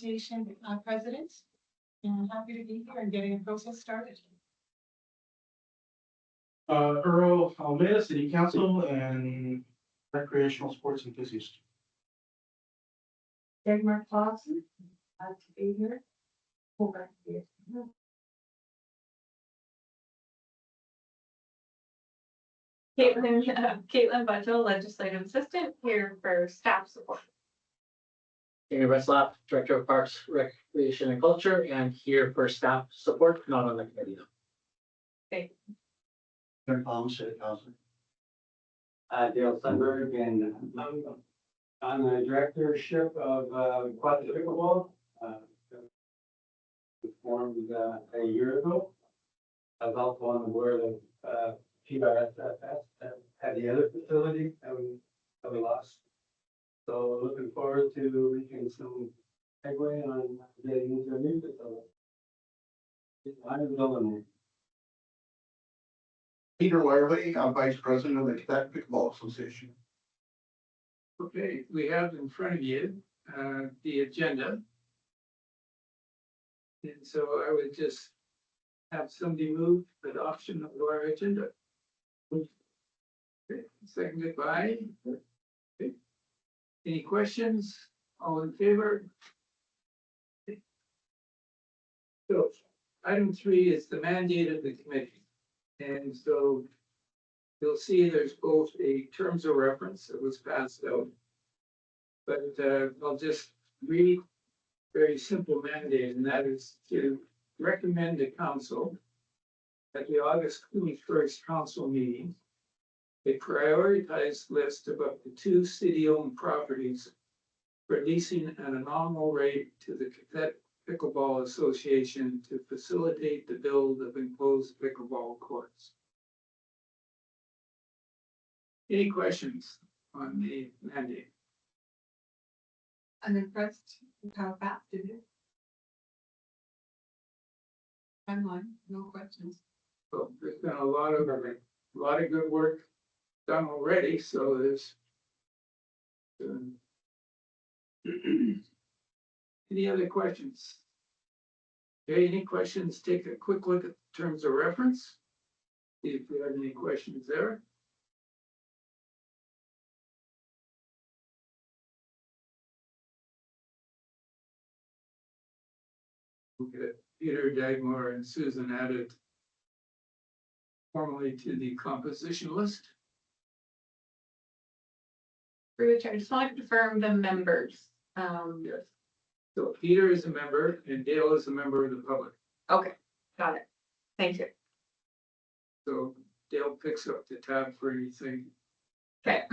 Association president, and happy to be here and getting the process started. Earl Almeida, City Council and recreational sports enthusiast. Dagmar Clausen, glad to be here. Over here. Caitlin Budgell, legislative assistant, here for staff support. Amy Reslap, Director of Parks, Recreation and Culture, and here for staff support, not on the committee though. Okay. City Council. Dale Sundberg, and I'm the directorship of qathet Pickleball. Formed a year ago. I was also on the board of PRSFS that had the other facility that we lost. So looking forward to making some headway on getting into a new facility. I'm going. Peter Larley, I'm Vice President of the qathet Pickleball Association. Okay, we have in front of you the agenda. And so I would just have somebody move adoption of our agenda. Okay, seconded by. Okay. Any questions? All in favor? Okay. So item 3 is the mandate of the committee. And so you'll see there's both a terms of reference that was passed out. But I'll just read very simple mandate, and that is to recommend to council at the August 21st council meeting a prioritized list of up to 2 city-owned properties for leasing at a nominal rate to the qathet Pickleball Association to facilitate the build of enclosed pickleball courts. Any questions on the mandate? I'm impressed with how fast it is. Timeline, no questions. So there's been a lot of good work done already, so there's any other questions? Okay, any questions? Take a quick look at the terms of reference. See if you have any questions there. Okay, Peter, Dagmar, and Susan added formally to the composition list. Through the chair, I just want to confirm the members. Yes. So Peter is a member and Dale is a member of the public. Okay, got it. Thank you. So Dale picks up the tab for anything. Okay.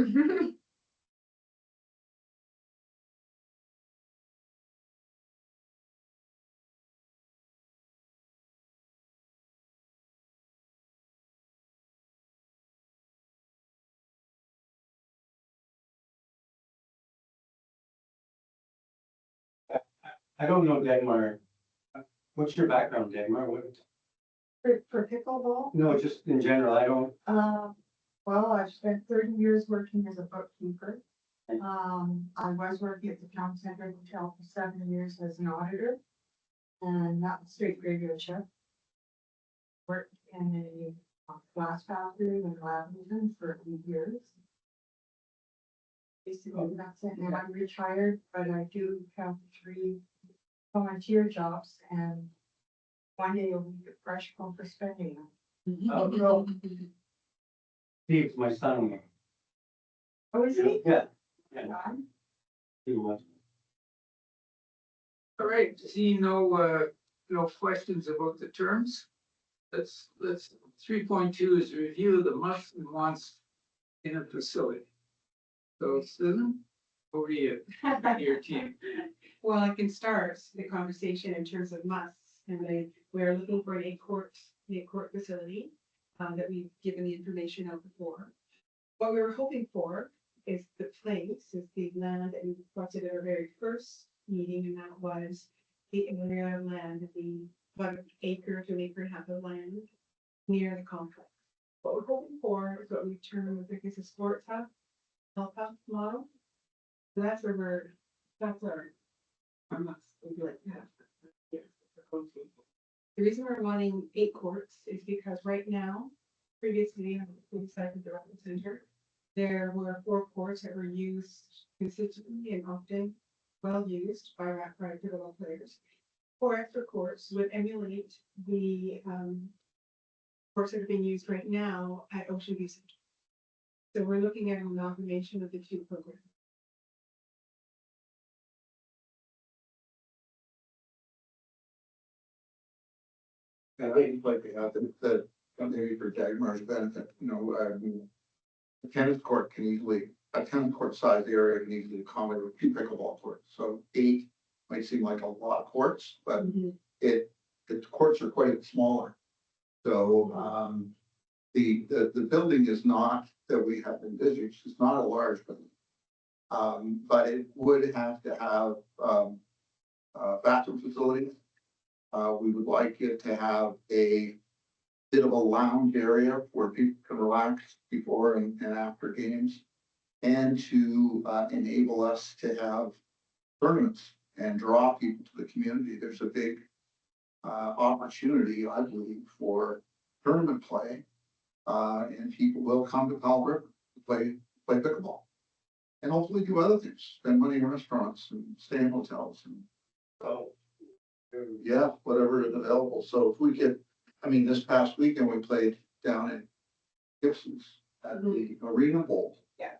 I don't know, Dagmar. What's your background, Dagmar? What? For pickleball, No, just in general, I don't. well, I've spent 30 years working as a bookkeeper. I was working at the town center hotel for 7 years as an auditor. And that was straight graveyard shift. Worked in a glass factory in Lavington for 8 years. Basically, that's it. And I'm retired, but I do have 3 volunteer jobs and 1 day a week at Fresh Home for spending them. Oh, no. Steve's my son. Oh, is he? Yeah. Yeah. He was. All right, seeing no questions about the terms. Let's 3.2 is review the musts and wants in a facility. So Susan, over to you, your team. Well, I can start the conversation in terms of musts, and we're looking for a court facility that we've given the information out before. What we were hoping for is the land that we requested at our very first meeting, and that was the area of land, about an acre to an acre and a half of land near the complex. What we're hoping for is what we term as a sports hub, health hub model. So that's where that's our from us. We'd like to have. Yes, we're going to. The reason we're wanting 8 courts is because right now, previously, we decided the Rapid Center, there were 4 courts that were used consistently and often well used by pickleball players. 4 extra courts would emulate the courts that are being used right now at Ocean View Center. So we're looking at an amalgamation of the 2 programs. And I like to add that maybe for Dagmar's benefit, a tennis court a tennis court size area can easily accommodate 2 pickleball courts. So 8 might seem like a lot of courts, but the courts are quite smaller. So, the building is not, that we have envisaged, it's not a large building. But it would have to have, bathroom facilities. We would like it to have a bit of a lounge area where people can relax before and after games. And to enable us to have tournaments and draw people to the community. There's a big opportunity, I believe, for tournament play. And people will come to Powell River to play pickleball. And hopefully do other things, spend money in restaurants and stay in hotels and yeah, whatever is available. So if we could, this past weekend we played down in Gibson's at the Arena Bowl. Yeah.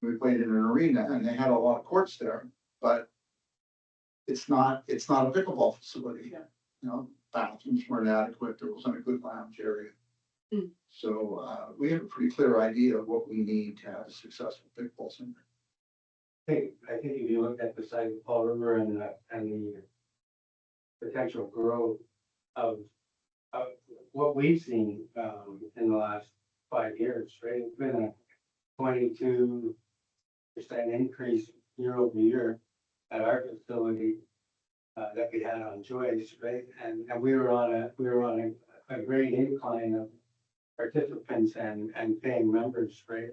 We played in an arena and they had a lot of courts there, but it's not a pickleball facility. Yeah. Bathrooms weren't adequate. There wasn't a good lounge area. Mm. So we have a pretty clear idea of what we need to have a successful pickleball center. I think if you look at the site of Paul River and the potential growth of what we've seen in the last 5 years, right? It's been a 22% increase year over year at our facility that we had on Joyce, right? And we were on a great incline of participants and paying members, right?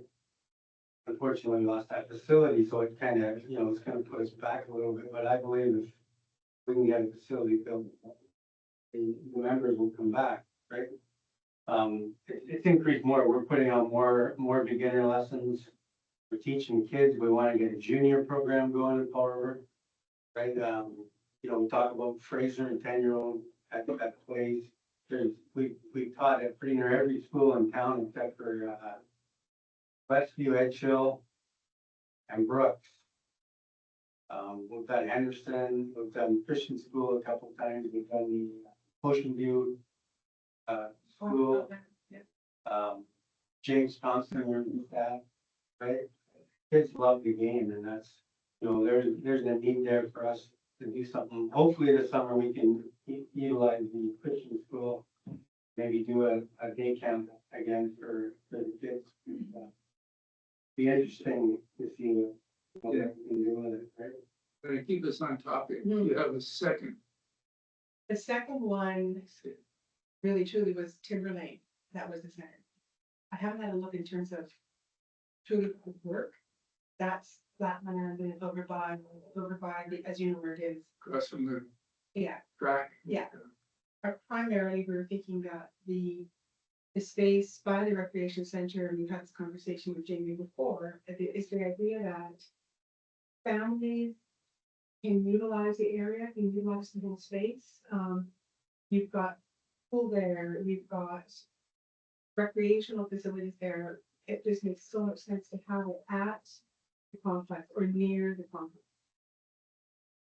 Unfortunately, we lost that facility, so it kind of, it's going to put us back a little bit. But I believe if we can get a facility built, the members will come back, right? It's increased more. We're putting on more beginner lessons. We're teaching kids. We want to get a junior program going in Paul River, right? We talk about Fraser and 10-year-old at plays. We taught at pretty near every school in town except for Westview, Edgehill, and Brooks. We've done Henderson, we've done Christian School a couple of times, we've done the Ocean View school. James Thompson, we're with that, right? Kids love the game, and that's, there's a need there for us to do something. Hopefully this summer we can utilize the Christian School, maybe do a day camp again for the kids. Be interesting to see what we can do with it, right? To keep us on topic, you have a second. The second one really truly was Timberlane. That was the center. I haven't had a look in terms of truly work. That's flat land and over by the, as you know where it is. Across from the Yeah. track. Yeah. Primarily, we were thinking that the space by the recreation center, and we've had this conversation with Jamie before, is the idea that families can utilize the area, can utilize the whole space. You've got pool there, you've got recreational facilities there. It just makes so much sense to have it at the complex or near the complex.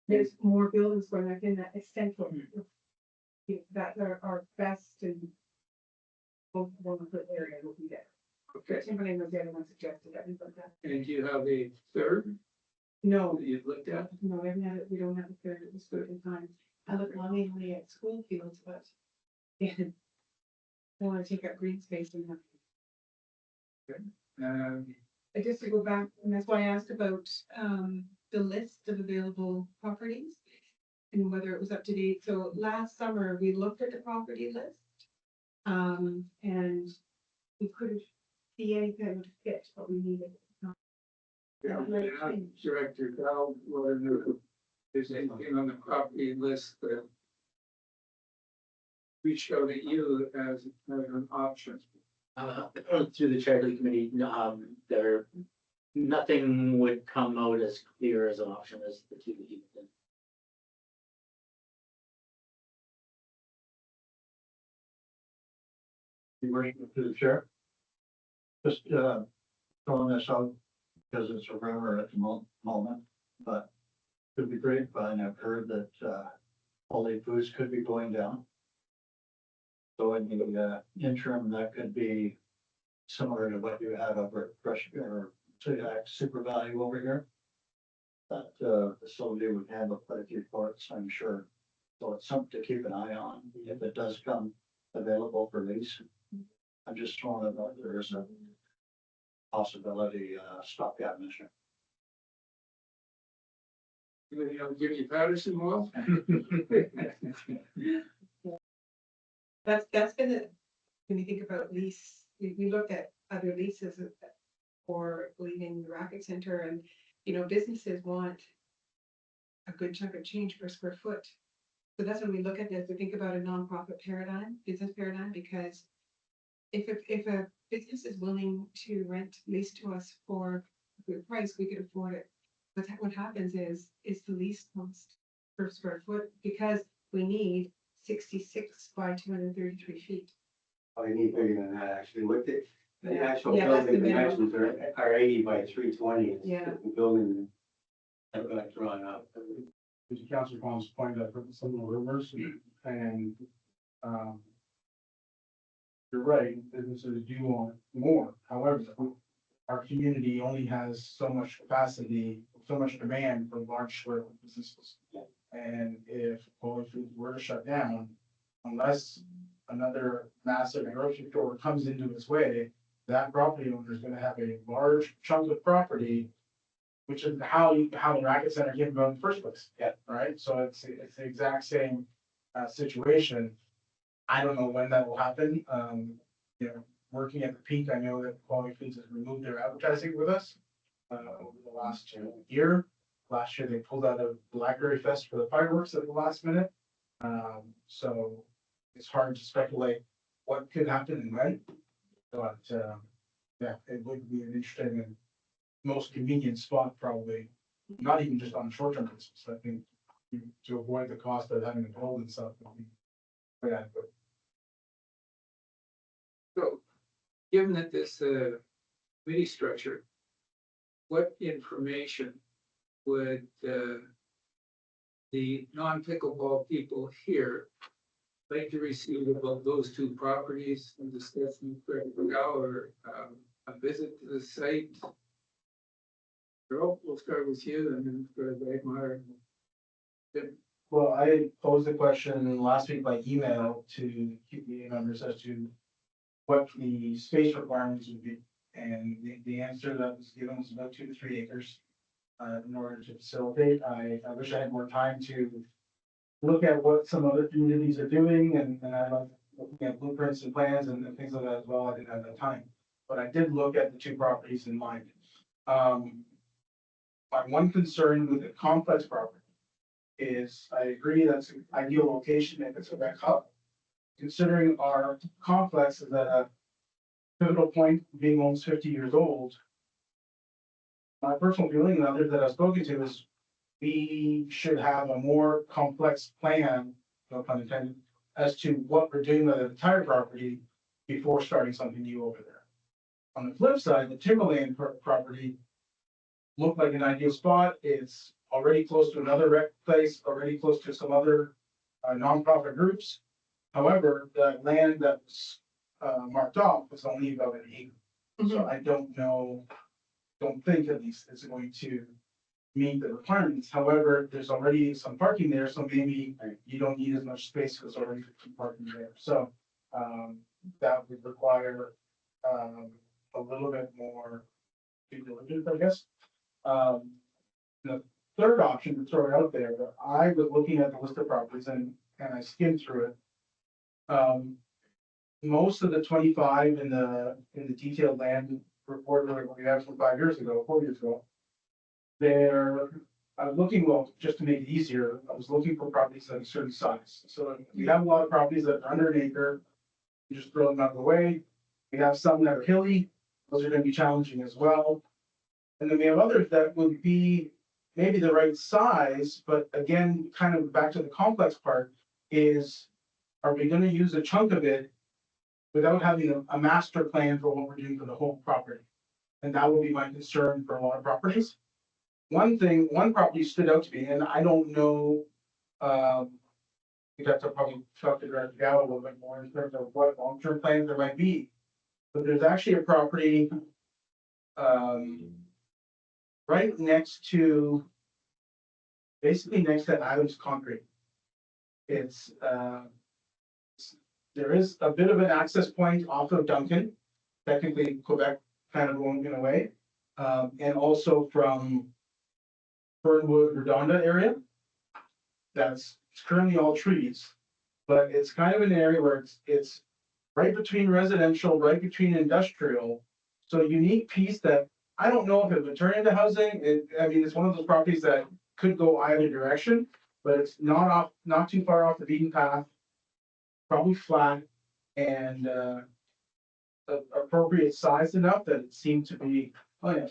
There's more buildings going like in that essential that are our best and most wonderful area will be there. Okay, Timberlane was the other one suggested, I think like that. and do you have a third No, that you've looked at? no, we don't have a third at this point in time. I look longingly at school fields, but yeah, I want to take up green space and have. Just to go back, and that's why I asked about the list of available properties and whether it was up to date. So last summer, we looked at the property list. And we couldn't see anything that would fit what we needed. Yeah, Director Cal, there's anything on the property list that reached out at you as an option. Through the charity committee, there, nothing would come out as clear as an option as the two that you did. You were to the chair. Just, throwing this out because it's a rumor at the moment, but could be grapevine. I've heard that, Holy Foods could be going down. So in the interim, that could be similar to what you had over at Fresh or Super Value over here. That, facility would handle quite a few parts, I'm sure. So it's something to keep an eye on if it does come available for lease. I'm just throwing it out there as a possibility, stopgap measure. You know, Jimmy Patterson will. That's been the, when you think about lease, we look at other leases for leaving the racket center and, you know, businesses want a good chunk of change per square foot. So that's when we look at this, we think about a nonprofit paradigm, business paradigm, because if a business is willing to rent, lease to us for a good price, we could afford it. But what happens is the lease cost per square foot, because we need 66 by 233 feet. Oh, you need bigger than that, actually, what the actual Yeah, that's the building minimum. dimensions are 80 by 320. Yeah. The building, I've got drawn up. To Councilor Collins' point, I've heard some of the rumors and, you're right, businesses do want more. However, our community only has so much capacity, so much demand for large square businesses. And if Holy Foods were to shut down, unless another massive grocery store comes into its way, that property owner is gonna have a large chunk of property, which is how the racket center came about in the first place. Yeah. Right, so it's the exact same situation. I don't know when that will happen. You know, working at the Peak, I know that Quality Foods has removed their advertising with us over the last year. Last year, they pulled out of Blackberry Fest for the fireworks at the last minute. So it's hard to speculate what could happen and when. But yeah, it would be an interesting and most convenient spot, probably, not even just on a short-term basis. I think to avoid the cost of having a build and stuff would be quite adequate. So, given that this committee structure, what information would the non-pickleball people here like to receive about those two properties and discuss them for an hour, a visit to the site? Earl, we'll start with you and then for Dagmar. Well, I posed the question last week by email to QPA members as to what the space requirements would be. And the answer that was given was about 2 to 3 acres in order to facilitate. I wish I had more time to look at what some other communities are doing and I like looking at blueprints and plans and things like that as well. I didn't have that time, but I did look at the two properties in mind. My one concern with the complex property is I agree that's an ideal location if it's a rec hub. Considering our complex is at a pivotal point, being almost 50 years old, my personal feeling and others that I've spoken to is we should have a more complex plan, no pun intended, as to what we're doing with the entire property before starting something new over there. On the flip side, the Timberland property looked like an ideal spot. It's already close to another rec place, already close to some other nonprofit groups. However, the land that was marked off was only about an acre. So I don't think at least it's going to meet the requirements. However, there's already some parking there, so maybe you don't need as much space because there's already parking there. So that would require a little bit more due diligence, I guess. The third option to throw out there, I was looking at the list of properties and I skimmed through it. Most of the 25 in the detailed land report that we have from 5 years ago, 4 years ago, they're I was looking, well, just to make it easier, I was looking for properties of a certain size. So we have a lot of properties that are under an acre. You just throw them out of the way. We have some that are hilly. Those are gonna be challenging as well. And then we have others that would be maybe the right size, but again, kind of back to the complex part is, are we gonna use a chunk of it without having a master plan for what we're doing for the whole property? And that would be my concern for a lot of properties. One property stood out to me, and I don't know, you'd have to probably talk to Director Gallo a little bit more in terms of what long-term plans there might be. But there's actually a property, right next to, basically next to Adams Concrete. It's, there is a bit of an access point off of Duncan, technically Quebec kind of going in a way. And also from Fernwood, Redonda area. That's it's currently all trees, but it's kind of an area where it's right between residential, right between industrial. So a unique piece that I don't know if it would turn into housing. I mean, it's one of those properties that could go either direction, but it's not too far off the beaten path. Probably flat and appropriate size enough that it seemed to be, oh yeah.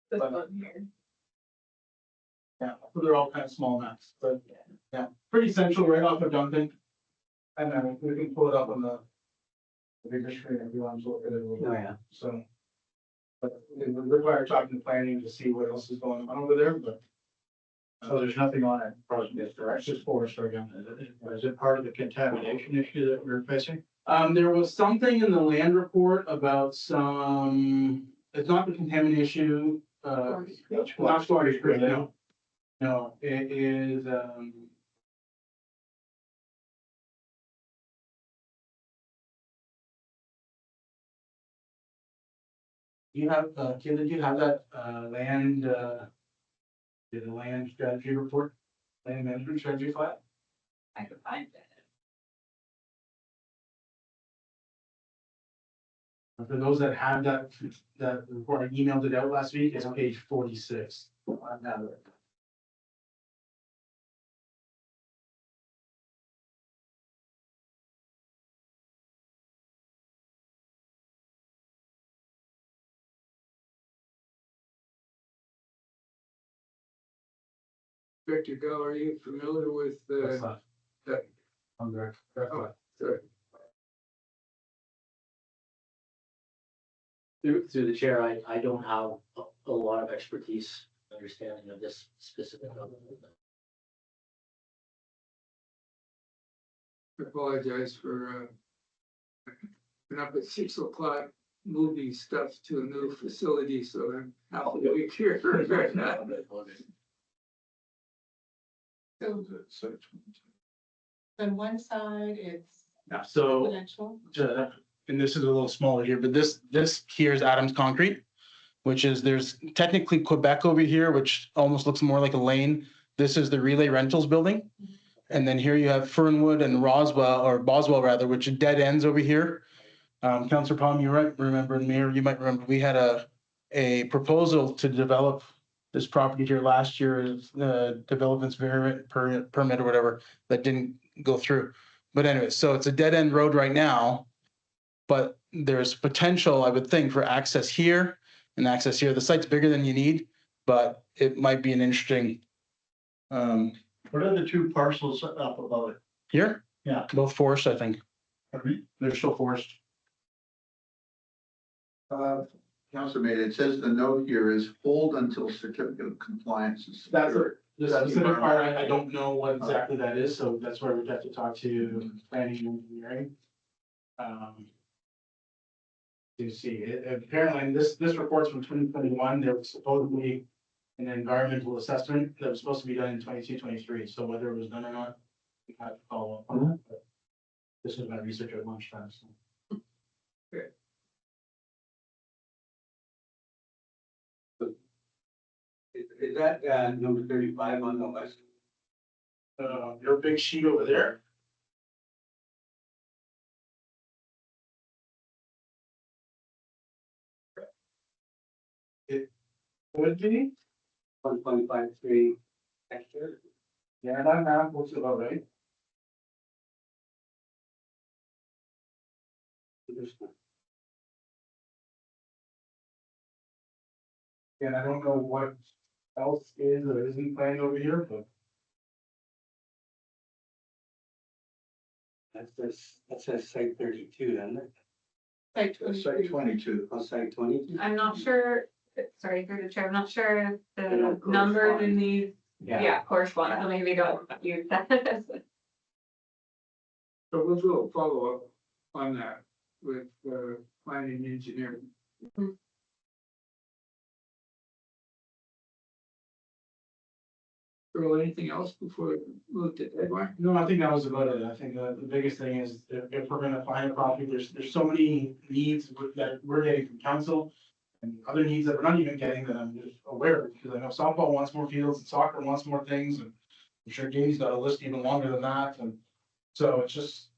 This But- one here. Yeah, so they're all kind of small maps, but yeah, pretty central right off of Duncan. And then we can pull it up on the bigger screen if you want to look at it a little bit. yeah. So. But it would require talking to planning to see what else is going on over there, but. So there's nothing on it, probably, It's just forest right now. is it part of the contamination issue that we're facing? There was something in the land report about some, it's not the contaminant issue, not storage, no. No, it is, you have, Kim, did you have that, the land strategy report? Land management strategy file? I could find it. For those that have that report, I emailed it out last week, it's on page 46. Director Go, are you familiar with What's the, that? I'm there. sorry, Through the chair, I don't have a lot of expertise, understanding of this specific. I apologize for, been up at 6 o'clock moving stuff to a new facility, so I'm half awake here right now. So on one side, it's Yeah, so. residential. And this is a little smaller here, but this here is Adams Concrete, which is, there's technically Quebec over here, which almost looks more like a lane. This is the Relay Rentals building. And then here you have Fernwood and Boswell rather, which are dead ends over here. Councillor Palm, you might remember, and Mayor, you might remember, we had a proposal to develop this property here last year, development's permit or whatever, that didn't go through. But anyway, so it's a dead end road right now. But there's potential, I would think, for access here and access here. The site's bigger than you need, but it might be an interesting. What are the two parcels up above it? Here? Yeah. Both forest, I think. Pardon me? They're still forest. Councilor Maid, it says the note here is hold until certificate of compliance is That's secured. The specific part, I don't know what exactly that is, so that's where we'd have to talk to planning and engineering. To see, apparently, and this report's from 2021, there was supposedly an environmental assessment that was supposed to be done in 22-23. So whether it was done or not, we have to follow up on that, but this was my research at lunchtime, so. Is that, number 35 on the list? Your big sheet over there. It would be, 1.53 hectares. Yeah, that math looks about right. And I don't know what else is or isn't planned over here, but That says site 32, doesn't it? Like, Site 22. On site 22. I'm not sure, sorry, through the chair, I'm not sure if They the don't numbers in correspond. these, yeah, correspond, so maybe don't use that. So we'll do a follow-up on that with, planning and engineering. Earl, anything else before we move to deadline? no, I think that was about it. I think the biggest thing is if we're gonna find a property, there's so many needs that we're getting from council. And other needs that we're not even getting that I'm just aware of, because I know softball wants more fields and soccer wants more things, and I'm sure Jamie's got a list even longer than that, and so it's just,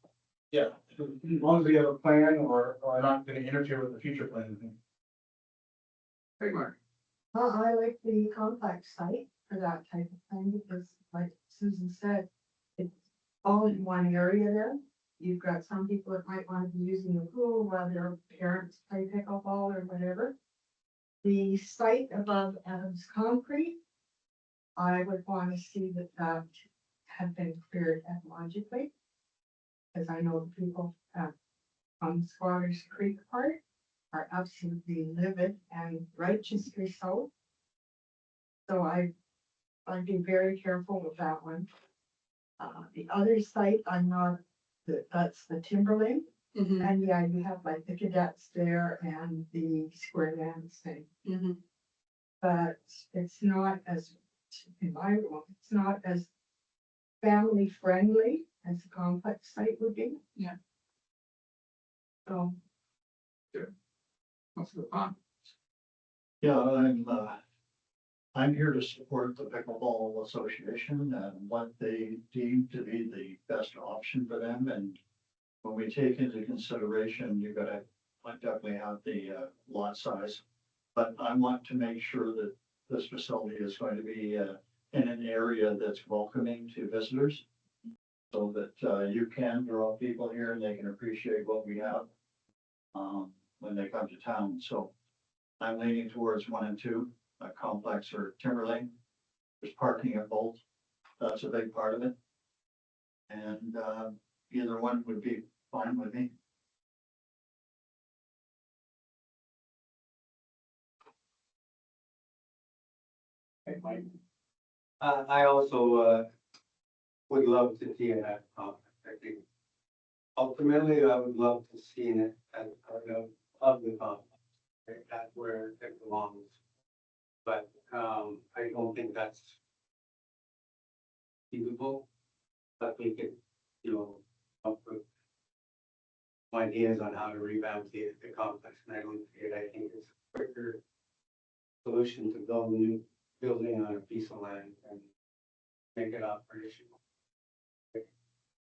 yeah, as long as we have a plan or not gonna interfere with the future plan, I think. Hey, Mark. I like the complex site for that type of thing, because like Susan said, it's all in one area there. You've got some people that might want to be using the pool while their parents play pickleball or whatever. The site above Adams Concrete, I would want to see that had been cleared ecologically. Because I know the people on Squatters Creek part are absolutely livid and righteously so. So I'd be very careful with that one. The other site, I'm not, that's the Timberlake. Mhm, And yeah, you have like the cadets there and the square dance thing. mhm. But it's not as, in my world, it's not as family friendly as a complex site would be. Yeah. So, Councilor Khan. Yeah, I'm here to support the Pickleball Association and what they deem to be the best option for them. And when we take into consideration, I definitely have the lot size. But I want to make sure that this facility is going to be in an area that's welcoming to visitors. So that you can draw people here and they can appreciate what we have when they come to town. So I'm leaning towards 1 and 2, a complex or Timberlane. There's parking at both. That's a big part of it. And either one would be fine with me. Okay, Mike. I also would love to see it at complex. I think ultimately I would love to see it as part of the complex. Right? That's where it belongs. But I don't think that's feasible. But we could, come up with ideas on how to revamp the complex, and I don't see it. I think it's a quicker solution to build a new building on a piece of land and make it operational.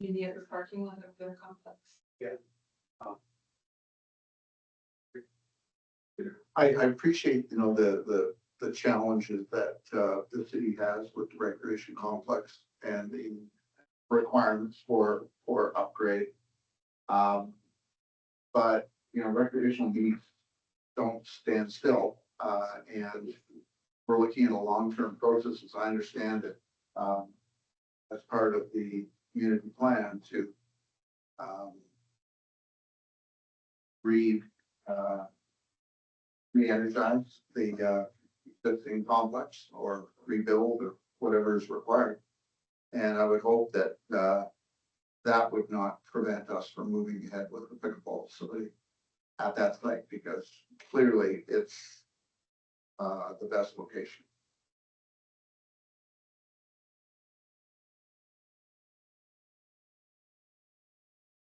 In the other parking lot of the complex. I appreciate, the challenges that, the city has with the recreation complex and the requirements for upgrade. But, recreational needs don't stand still, and we're looking at a long-term process, as I understand it, as part of the community plan to, re, re-energize the existing complex or rebuild or whatever is required. And I would hope that that would not prevent us from moving ahead with the pickleball facility at that site, because clearly it's the best location.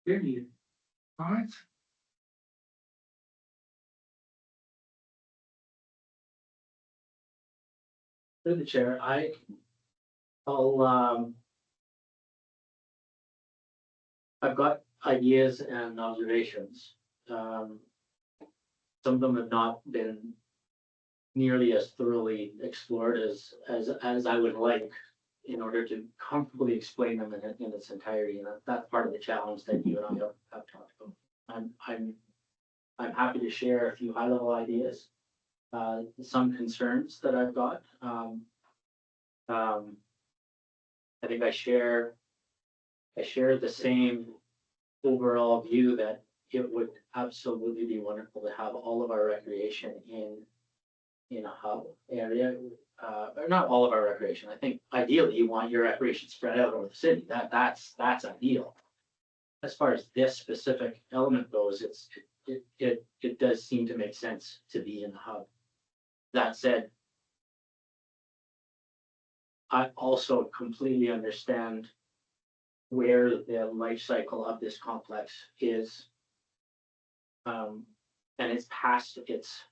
Any comments? Through the chair, I'll I've got ideas and observations. Some of them have not been nearly as thoroughly explored as I would like in order to comfortably explain them in its entirety. And that's part of the challenge that you and I have talked about. I'm happy to share a few high-level ideas, some concerns that I've got. I think I share the same overall view that it would absolutely be wonderful to have all of our recreation in a hub area. Or not all of our recreation. I think ideally you want your recreation spread out over the city. That's ideal. As far as this specific element goes, it does seem to make sense to be in the hub. That said, I also completely understand where the life cycle of this complex is. And it's past its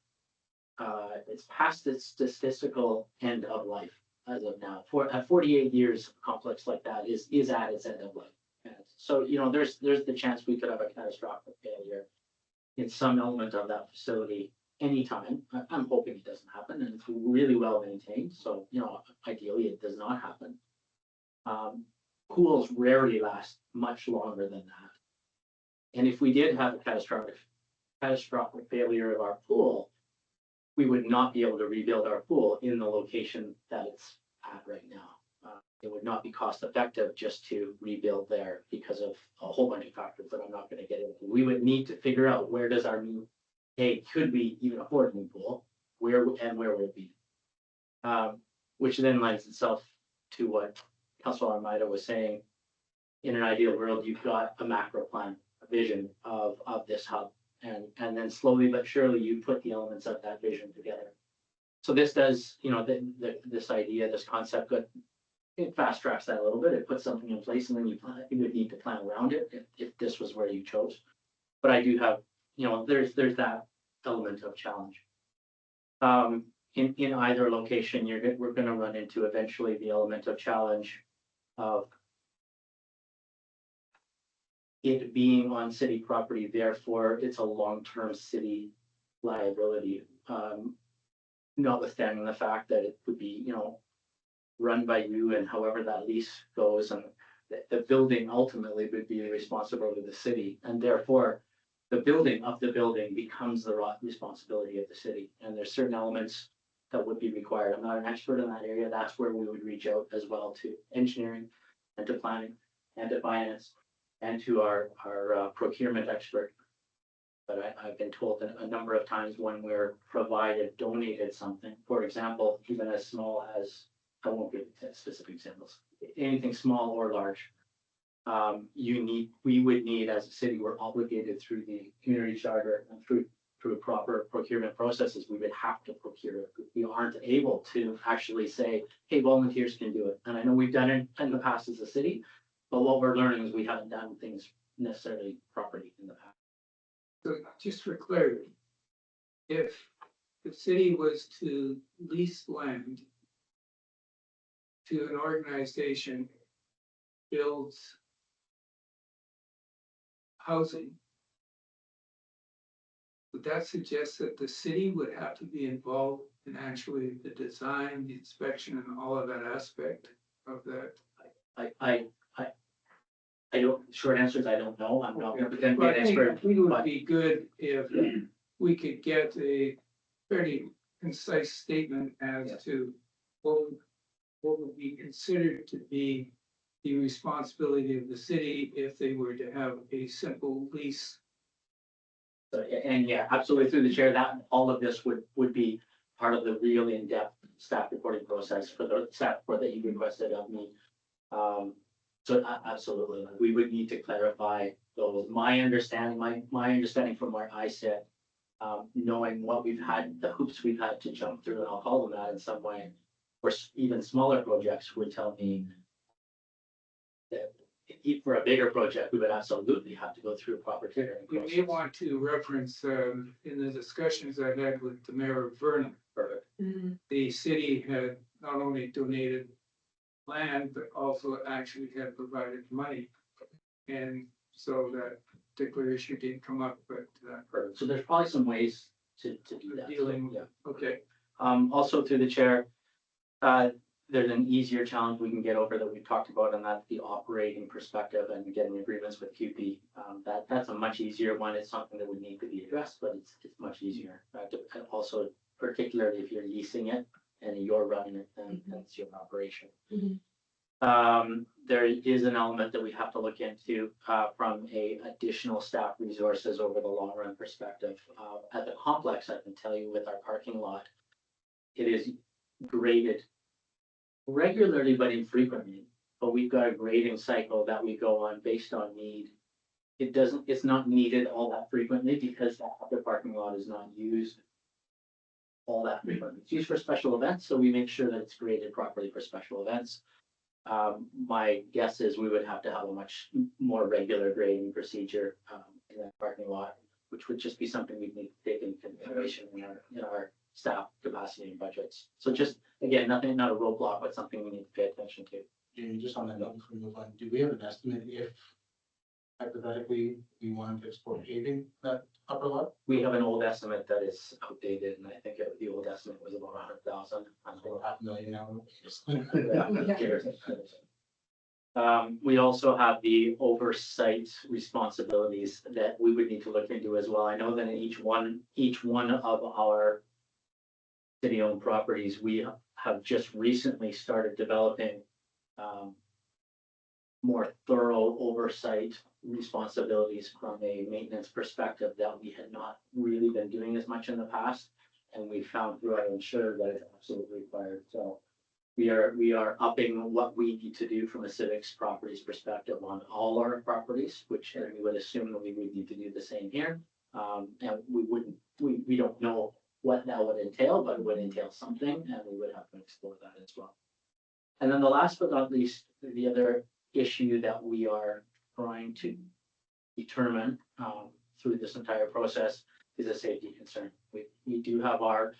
statistical end of life as of now. At 48 years, a complex like that is at its end of life. And so, there's the chance we could have a catastrophic failure in some element of that facility anytime. I'm hoping it doesn't happen, and it's really well maintained. So, ideally it does not happen. Pools rarely last much longer than that. And if we did have a catastrophic failure of our pool, we would not be able to rebuild our pool in the location that it's at right now. It would not be cost effective just to rebuild there because of a whole bunch of factors that I'm not going to get into. We would need to figure out where does our new, could we even afford a new pool? Where would it be? Which then lends itself to what Councilor Armida was saying. In an ideal world, you've got a macro plan, a vision of this hub, and then slowly but surely you put the elements of that vision together. So this does, this idea, this concept, it fast tracks that a little bit. It puts something in place, and then you would need to plan around it if this was where you chose. But I do have, there's that element of challenge. In either location, we're going to run into eventually the element of challenge of it being on city property. Therefore, it's a long-term city liability. Notwithstanding the fact that it would be, run by you, and however that lease goes, and the building ultimately would be the responsibility of the city, and therefore the building of the building becomes the responsibility of the city. And there's certain elements that would be required. I'm not an expert in that area. That's where we would reach out as well to engineering and to planning and to finance and to our procurement expert. But I've been told that a number of times when we're donated something, for example, even as small as, I won't give specific examples, anything small or large, we would need, as a city, we're obligated through the community charter and through proper procurement processes, we would have to procure it. We aren't able to actually say, hey, volunteers can do it. And I know we've done it in the past as a city, but what we're learning is we haven't done things necessarily properly in the past. So just for clarity, if the city was to lease land to an organization builds housing, would that suggest that the city would have to be involved in actually the design, the inspection, and all of that aspect of that? I don't, short answer is I don't know. I'm not going to pretend to be Well, an I think expert. it would be good if we could get a fairly concise statement as to what would be considered to be the responsibility of the city if they were to have a simple lease. So, and yeah, absolutely through the chair, that all of this would be part of the real in-depth staff reporting process for the staff report that you requested of me. So absolutely, we would need to clarify those. My understanding from where I sit, knowing what we've had, the hoops we've had to jump through, and I'll call them that in some way, or even smaller projects would tell me that for a bigger project, we would absolutely have to go through a proper tendering You process. may want to reference in the discussions I had with the mayor of Vernon. Perfect. The city had not only donated land, but also actually had provided money. And so that particular issue didn't come up, but Perfect. So there's probably some ways to do that. dealing, Yeah. okay. Also through the chair, there's an easier challenge we can get over that we've talked about, and that's the operating perspective and getting agreements with QP. That's a much easier one. It's something that would need to be addressed, but it's much easier. And also, particularly if you're leasing it and you're running it, then that's your operation. There is an element that we have to look into from a additional staff resources over the long run perspective. At the complex, I can tell you with our parking lot, it is graded regularly but infrequently. But we've got a grading cycle that we go on based on need. It's not needed all that frequently because the parking lot is not used all that frequently. It's used for special events, so we make sure that it's graded properly for special events. My guess is we would have to have a much more regular grading procedure in that parking lot, which would just be something we'd need to take into consideration in our staff capacity and budgets. So just, again, nothing, not a roadblock, but something we need to pay attention to. Jamie, just on that note, before we move on, do we have an estimate if hypothetically we wanted to explore paving that upper lot? We have an old estimate that is outdated, and I think the old estimate was about 100,000. Or $500,000 now? We also have the oversight responsibilities that we would need to look into as well. I know that in each one of our city-owned properties, we have just recently started developing more thorough oversight responsibilities from a maintenance perspective that we had not really been doing as much in the past. And we found through our insurer that it's absolutely required. So we are upping what we need to do from a civics properties perspective on all our properties, which we would assume that we would need to do the same here. And we don't know what that would entail, but it would entail something, and we would have to explore that as well. And then the last but not least, the other issue that we are trying to determine through this entire process is a safety concern. We do have our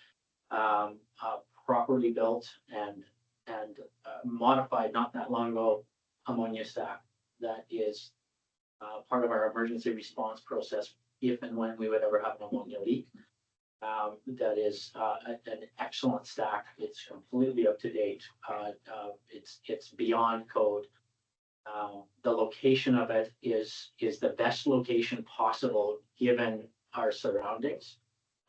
properly built and modified not that long ago ammonia stack that is part of our emergency response process if and when we would ever have an ammonia leak. That is an excellent stack. It's completely up to date. It's beyond code. The location of it is the best location possible given our surroundings.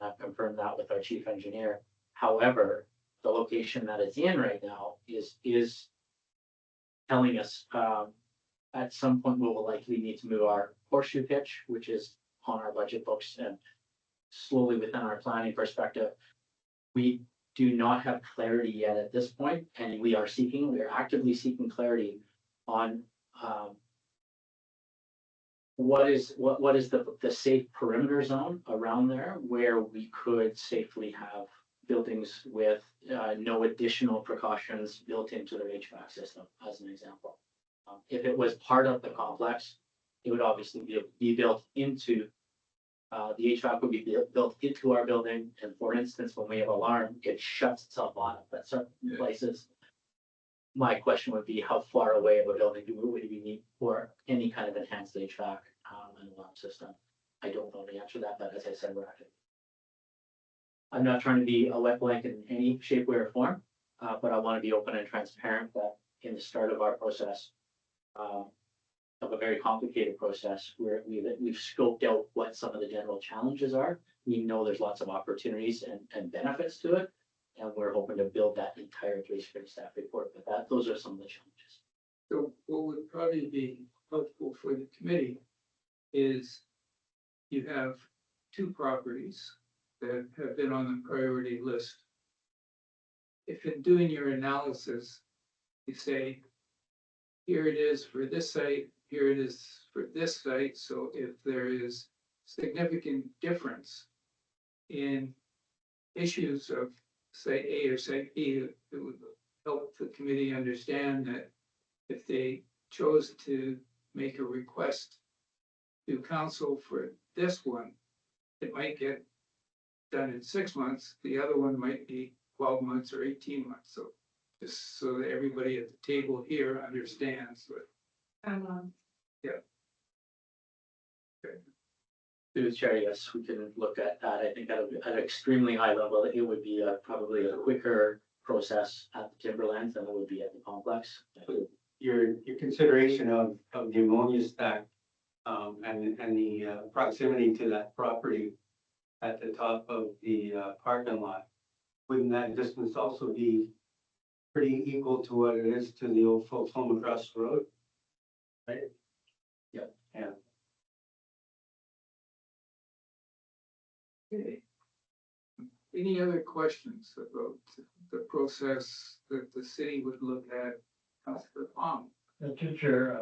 I've confirmed that with our chief engineer. However, the location that it's in right now is telling us at some point we will likely need to move our horseshoe pitch, which is on our budget books and slowly within our planning perspective. We do not have clarity yet at this point, and we are actively seeking clarity on what is the safe perimeter zone around there where we could safely have buildings with no additional precautions built into their HVAC system, as an example. If it was part of the complex, it would obviously be built into the HVAC would be built into our building. And for instance, when we have alarm, it shuts itself on at certain places. My question would be, how far away of a building would we need for any kind of enhanced HVAC and alarm system? I don't know the answer to that, but as I said, we're active. I'm not trying to be a wet blanket in any shape, way, or form, but I want to be open and transparent that in the start of our process, of a very complicated process where we've scoped out what some of the general challenges are. We know there's lots of opportunities and benefits to it, and we're hoping to build that entire 3-spring staff report. But those are some of the challenges. So what would probably be helpful for the committee is you have 2 properties that have been on the priority list. If in doing your analysis, you say, here it is for this site, here it is for this site. So if there is significant difference in issues of site A or site B, it would help the committee understand that if they chose to make a request to council for this one, it might get done in 6 months. The other one might be 12 months or 18 months. So just so that everybody at the table here understands what. Timeline. Yeah. Okay. Through the chair, yes, we can look at that. I think at an extremely high level, it would be probably a quicker process at the Timberlands than it would be at the complex. Your consideration of the ammonia stack, and the proximity to that property at the top of the parking lot, wouldn't that distance also be pretty equal to what it is to the old folks home across the road? Right? Yeah. Yeah. Okay. Any other questions about the process that the city would look at? Councillor Fong? Chair,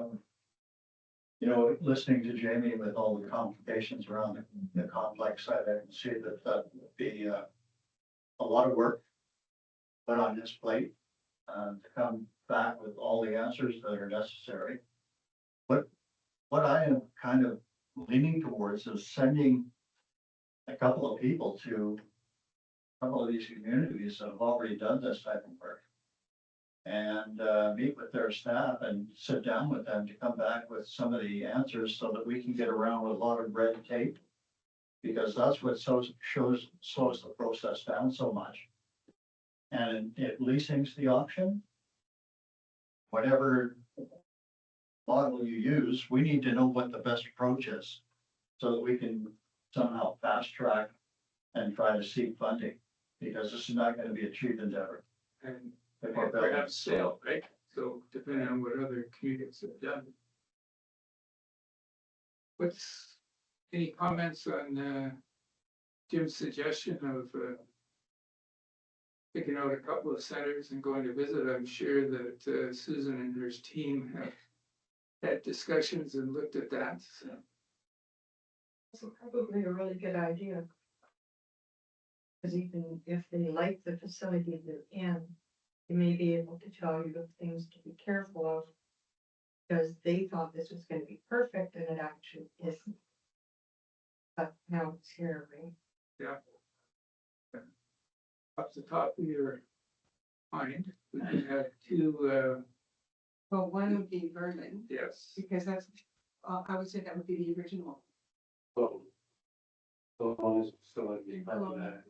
listening to Jamie with all the complications around the complex side, I can see that that would be a lot of work put on his plate, to come back with all the answers that are necessary. What I am kind of leaning towards is sending a couple of people to a couple of these communities that have already done this type of work. And meet with their staff and sit down with them to come back with some of the answers so that we can get around with a lot of red tape. Because that's what slows the process down so much. And it leasing's the option. Whatever model you use, we need to know what the best approach is so that we can somehow fast track and try to seek funding, because this is not going to be a cheap endeavor. And If we're building. perhaps sale, right? So depending on what other communities have done. Any comments on Jim's suggestion of picking out a couple of centers and going to visit? I'm sure that Susan and her team have had discussions and looked at that, so. It's probably a really good idea. Because even if they like the facility they're in, they may be able to tell you the things to be careful of. Because they thought this was gonna be perfect and it actually isn't. But now it's here, right? Yeah. Off the top of your mind, we can have two, Well, one would be Vernon, yes. because that's, I would say that would be the original. So honest, so it'd be probably that,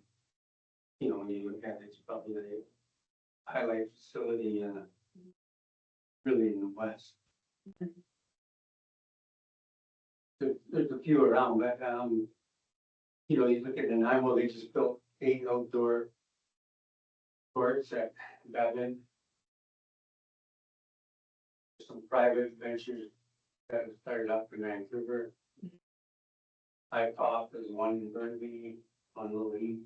when you look at it, it's probably the highlight facility, really in the west. There's a few around, but, you look at Nanaimo, they just built 8 outdoor courts at Bevan. Some private ventures that have started up in Vancouver. I thought there's one in Burnaby on the lead.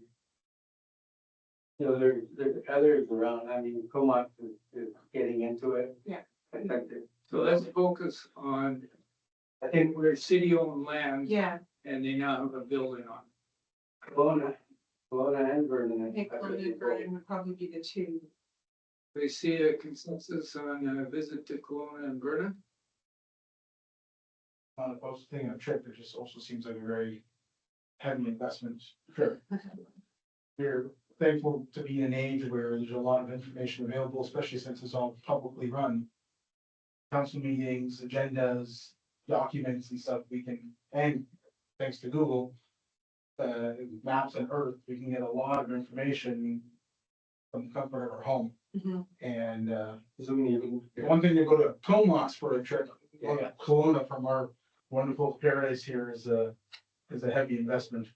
There's others around. I mean, Comox is getting into it. Yeah. I think that, So let's focus on, I think we're city-owned land. Yeah, And they now have a building on Kelowna and Vernon. I think Vernon and Vernon would probably be the two. it. They see a consensus on a visit to Kelowna and Vernon. Not opposed to taking a trip, it just also seems like a very heavy investment. Sure. We're thankful to be in an age where there's a lot of information available, especially since it's all publicly run. Council meetings, agendas, documents and stuff and thanks to Google, maps and Earth, we can get a lot of information from the comfort of our home. Mhm. And, Zoom meeting. one thing to go to Comox for a trip, go to Kelowna from our wonderful paradise here is a heavy investment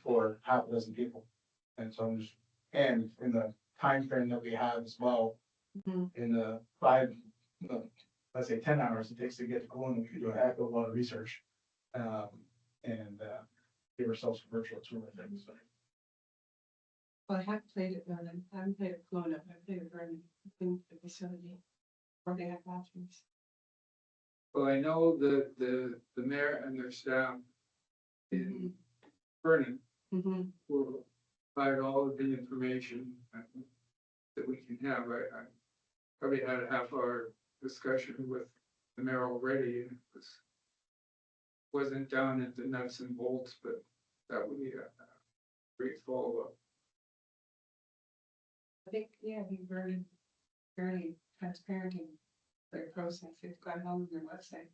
for half a dozen people. And so and in the time frame that we have as well, Mhm. in the let's say 10 hours it takes to get to Kelowna, we could do a heck of a lot of research. And give ourselves a virtual tour, I think, so. Well, I have played at Vernon. I haven't played at Kelowna, but I've played at Vernon. I've been to the facility where they have bathrooms. Well, I know that the mayor and their staff in Vernon Mm-hmm. will provide all of the information that we can have. I probably had a half-hour discussion with the mayor already, and it wasn't down at the nuts and bolts, but that would be a great follow-up. I think, yeah, be very, very transparent in their process. They've got it on their website.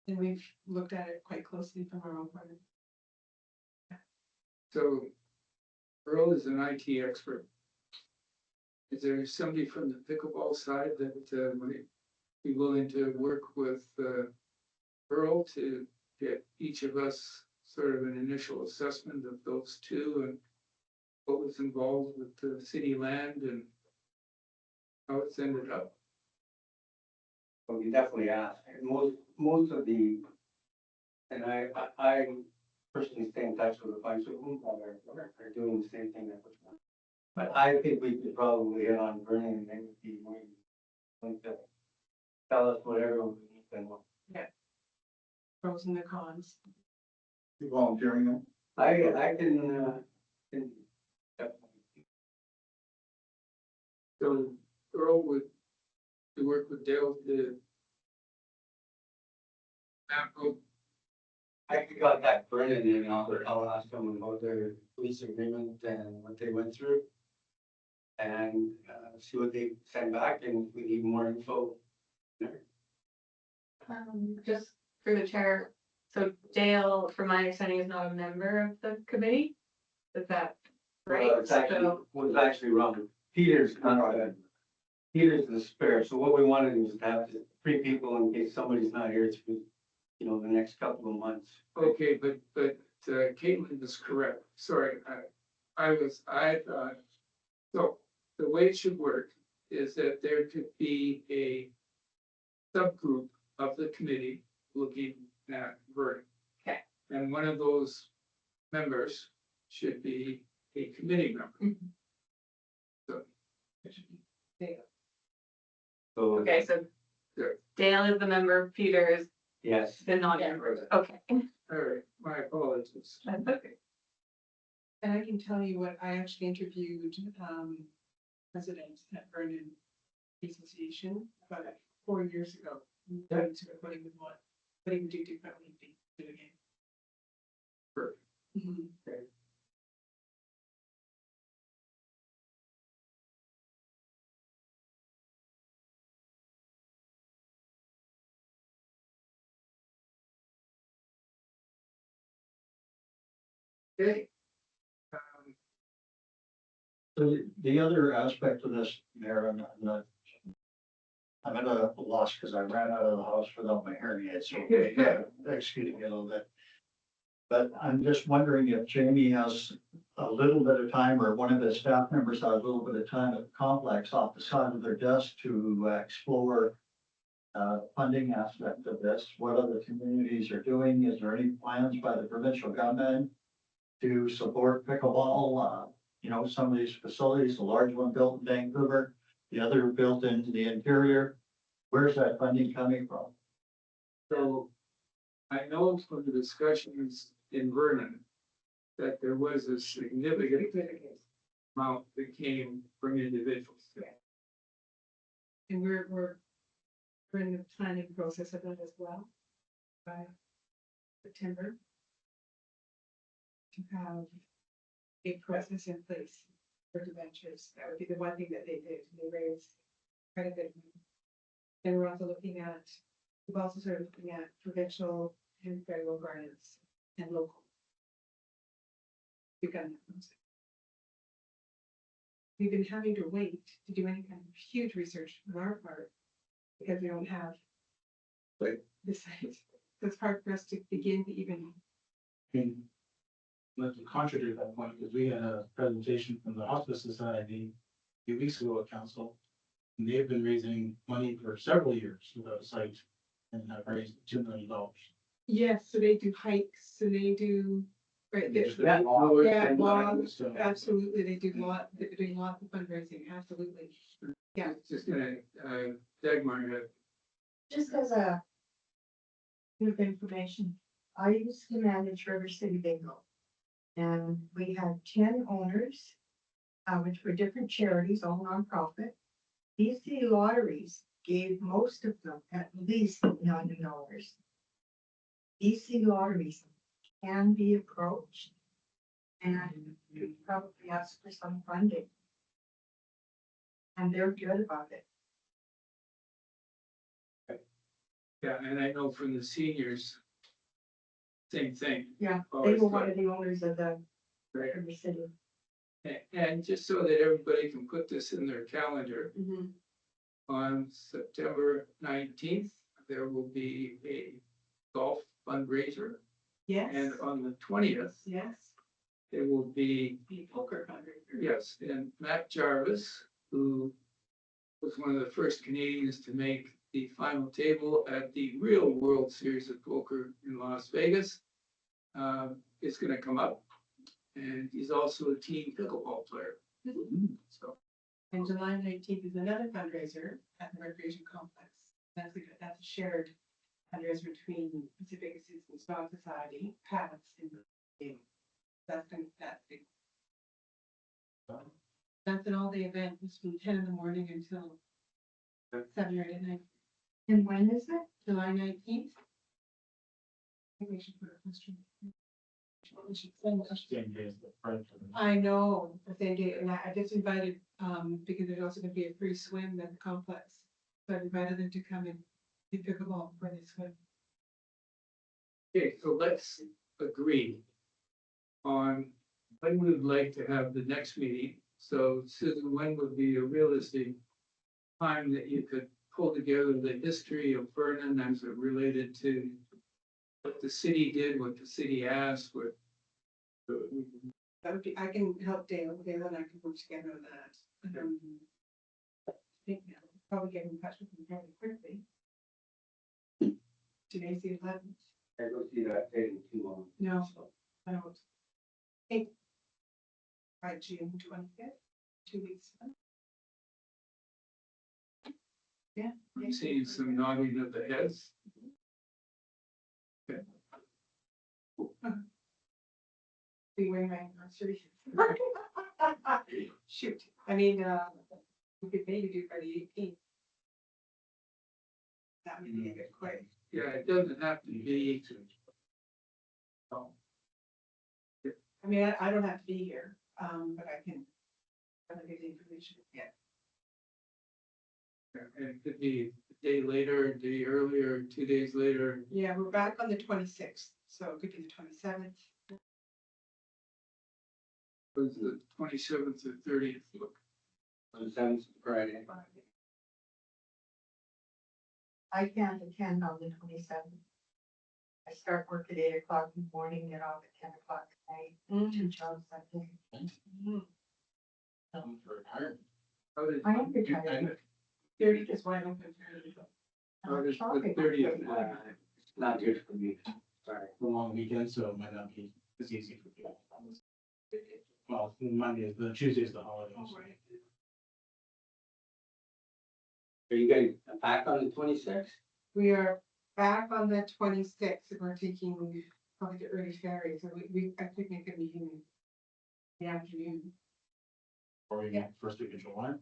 And we've looked at it quite closely from our own point of view. So Earl is an IT expert. Is there somebody from the pickleball side that might be willing to work with Earl to get each of us sort of an initial assessment of those two and what was involved with the city land and how it's ended up? Well, we definitely ask, and most of the, and I personally stay in touch with a bunch of them that are doing the same thing that we're doing. But I think we could probably hit on Vernon and they would be willing to tell us whatever we need to know. Pros and the cons. You volunteering them? I can definitely. So Earl would work with Dale to map out. I got that Vernon and I'll ask them about their lease agreement and what they went through. And see what they send back and if we need more info. Just for the chair, so Dale, from my understanding, is not a member of the committee. Is that right? It's actually, So, was actually wrong. Peter's Peter's the spare, so what we wanted was to have 3 people in case somebody's not here through, the next couple of months. Okay, but Caitlin is correct. Sorry, I thought, so the way it should work is that there could be a subgroup of the committee looking at Vernon. Okay. And one of those members should be a committee member. So, So, okay, so Good. Dale is the member, Peter is yes, the non-member. Okay. all right, my apologies. That's okay. And I can tell you what, I actually interviewed, presidents at Vernon Association about 4 years ago. Sort of what he would want, what he would do differently if he did it again. Perfect. Mhm. Okay. So the other aspect of this, Mayor, I'm at a loss because I ran out of the house without my hearing aids, so excuse me a little bit. But I'm just wondering if Jamie has a little bit of time, or one of his staff members has a little bit of time at the complex off the side of their desk to explore funding aspect of this, what other communities are doing, is there any plans by the provincial government to support pickleball? Some of these facilities, the large one built in Vancouver, the other built in the interior, where's that funding coming from? So I know from the discussions in Vernon that there was a significant amount that came from individuals. And we're in the planning process of that as well. By September. To have a process in place for debentures. That would be the one thing that they did. They raised quite a bit of money. And we're also we've also started looking at provincial and federal grants and local. We've done that process. We've been having to wait to do any kind of huge research on our part because we don't have the site. So it's hard for us to begin to even. Not to contradict that point, because we had a presentation from the Hospice Society a few weeks ago at council. And they've been raising money for several years without a site and have raised $2 million. Yes, so they do hikes and they do, right, Yeah. logs, absolutely, they're doing lots of fundraising, absolutely. Yeah. Just gonna, Dagmar had Just as a bit of information, I used to manage River City Bingo. And we had 10 owners, which were different charities, all nonprofit. BC Lotteries gave most of them at least $1 million. BC Lotteries can be approached and you probably ask for some funding. And they're good about it. Yeah, and I know from the seniors, same thing. Yeah, they Always were one good. of the owners of the city. And just so that everybody can put this in their calendar, Mhm. on September 19th, there will be a golf fundraiser. Yes, And on the 20th, yes, there will be, the poker fundraiser. yes, and Matt Jarvis, who was one of the first Canadians to make the final table at the real World Series of Poker in Las Vegas, is gonna come up. And he's also a team pickleball player. So, And July 19th is another fundraiser at the recreation complex. That's a shared fundraiser between Pacific Citizens Dog Society, PATS, and that's big. That's an all-day event. It's from 10 in the morning until 7 or 8 at night. And when is it? July 19th. I think we should put a question. We should send a- Same day as the French. I know, the same day, and I just invited, because there's also gonna be a free swim at the complex. So I invited them to come and do pickleball for this swim. okay, so let's agree on when we would like to have the next meeting. So Susan, when would be a realistic time that you could pull together the history of Vernon as it related to what the city did, what the city asked, what That would be, I can help Dale and I can work together on that. I think now, probably get in touch with them very quickly. Today's the 11th. I don't see that taking too long. No, I don't. Hey. By June 25th, 2 weeks. Yeah. I'm seeing some nodding of the heads. Be wearing my anniversary. Shoot, I mean, we could maybe do it by the 18th. That would be a good quick. Yeah, it doesn't have to be. Oh, I mean, I don't have to be here, but I can get the information. Yeah. and it could be a day later, a day earlier, 2 days later. Yeah, we're back on the 26th, so it could be the 27th. Was the 27th or 30th? Look, On the 7th, Friday. I can't attend on the 27th. I start work at 8 o'clock in the morning, get off at 10 o'clock at night, 2 jobs that day. For retirement. How did, I am retired. 30th is wide open. how does the Shopping. 30th? Not good for me. Sorry. A long weekend, so it might not be as easy for people. Well, Monday, Tuesday is the holiday. so- Are you guys back on the 26th? We are back on the 26th, and we're taking probably the early ferry, so I think it could be in the afternoon. Or even first week of July.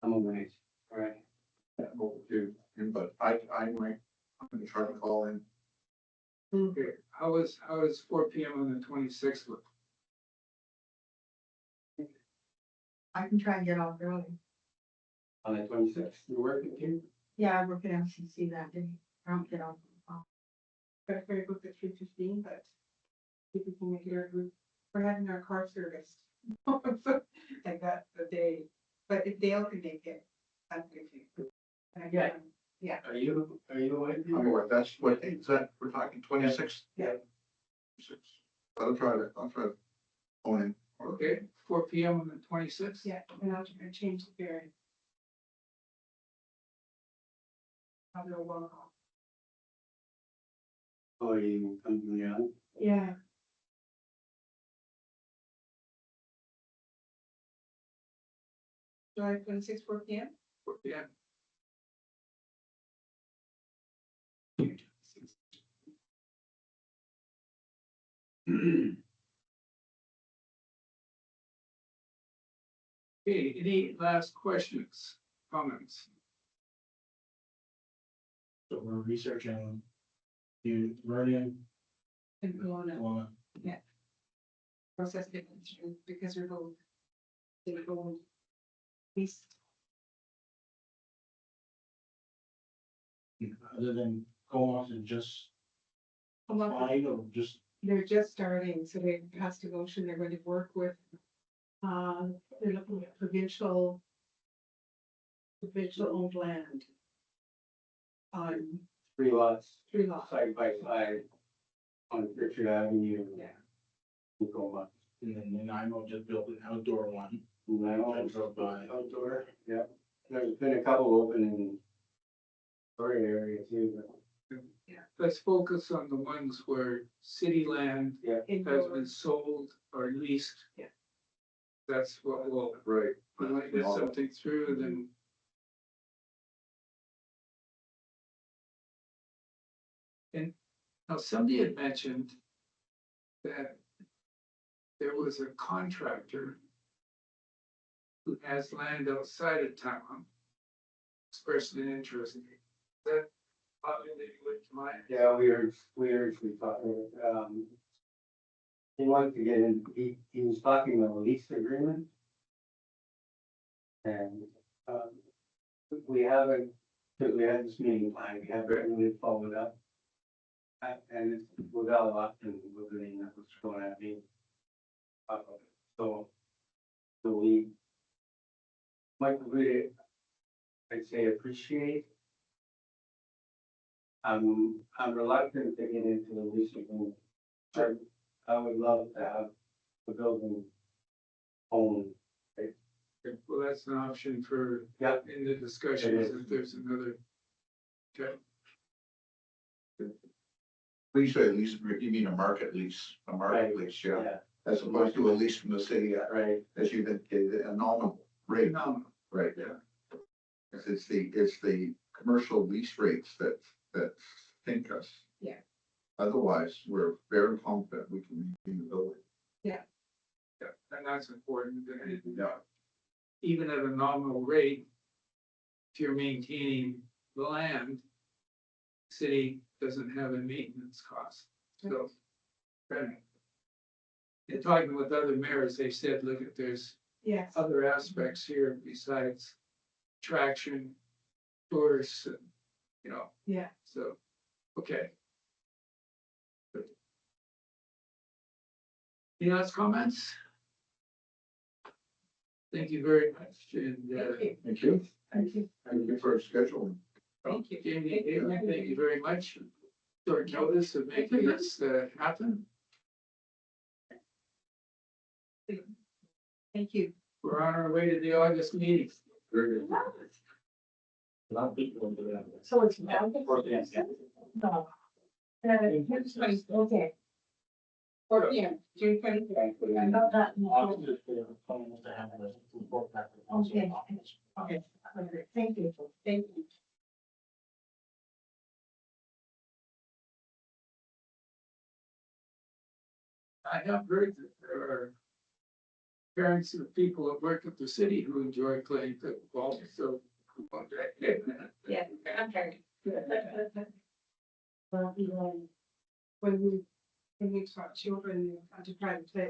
I'm away. All right. But I might, I'm gonna try to call in. Okay, how is 4 PM on the 26th look? I can try and get off early. On the 26th, you're working too? Yeah, I work at MCC that day. I don't get off. Got a ferry booked at 3:15, but if we can make it, we're having our car serviced. Like that the day, but if Dale can make it, that's good too. And I can- Yeah. Are you away? I'm aware, that's what, is that, we're talking 26? Yeah. I'll try to phone in. Okay, 4 PM on the 26th? Yeah, and I'll change the ferry. I'll do a walk off. Oh, you coming down? Yeah. July 26th, 4 PM? 4 PM. Okay, any last questions, comments? So we're researching the Vernon, And Kelowna. Kelowna. Process it because we're both. They're both. East. Other than go off and just Come up with- fine or just, They're just starting, so they passed a motion, they're going to work with, they're looking at provincial owned land. On 3 lots, 3 lots. side by side on Richard Avenue. Yeah. Tacoma. and then Nanaimo just built an outdoor one. Now, I drove by. outdoor, yeah. There's been a couple open in Victoria area too, but Let's focus on the ones where city land has Indoor. been sold or leased. Yeah. That's what we'll, Right. we might get something through, then. And now somebody had mentioned that there was a contractor who has land outside of town, expressed an interest. Is that probably that you would mind? yeah, we were talking, he wanted to get in, he was talking about a lease agreement. And, we haven't, because we had this meeting planned, we haven't really followed up. And it's without a lot, and within what's going to be. So we might really, I'd say, appreciate. I'm reluctant to get into the lease agreement. I would love to have the building owned. Well, that's an option for, Yeah. in the discussions, It is. if there's another. Okay, When you say lease, you mean a market lease, Right. lease, yeah, as opposed to a lease from the city, Right, as you've indicated, a nominal rate, no, right? yeah. It's the commercial lease rates that think us. Yeah. Otherwise, we're very confident we can maintain the building. Yeah, and that's important, that Yeah. even at a nominal rate, if you're maintaining the land, city doesn't have a maintenance cost, so. right. In talking with other mayors, they said, look, at there's Yes, other aspects here besides traction, tourists, and, you know, yeah, so, okay. Good. Any last comments? Thank you very much, and, thank you, Thank you. thank you, Thank you for scheduling. thank you. Jamie, Caitlin, thank you very much. Short notice of making this happen. Thank you. We're on our way to the August meeting. Very good. A lot of people do that. So it's. Yeah. No. Okay. 4 p.m., June 23rd. I got that. Almost to have the report back to the council. Okay. Okay, thank you, thank you. I have heard that there are parents of people that work at the city who enjoy playing pickleball, so. Yeah, okay. Well, when we talk children, to try to play,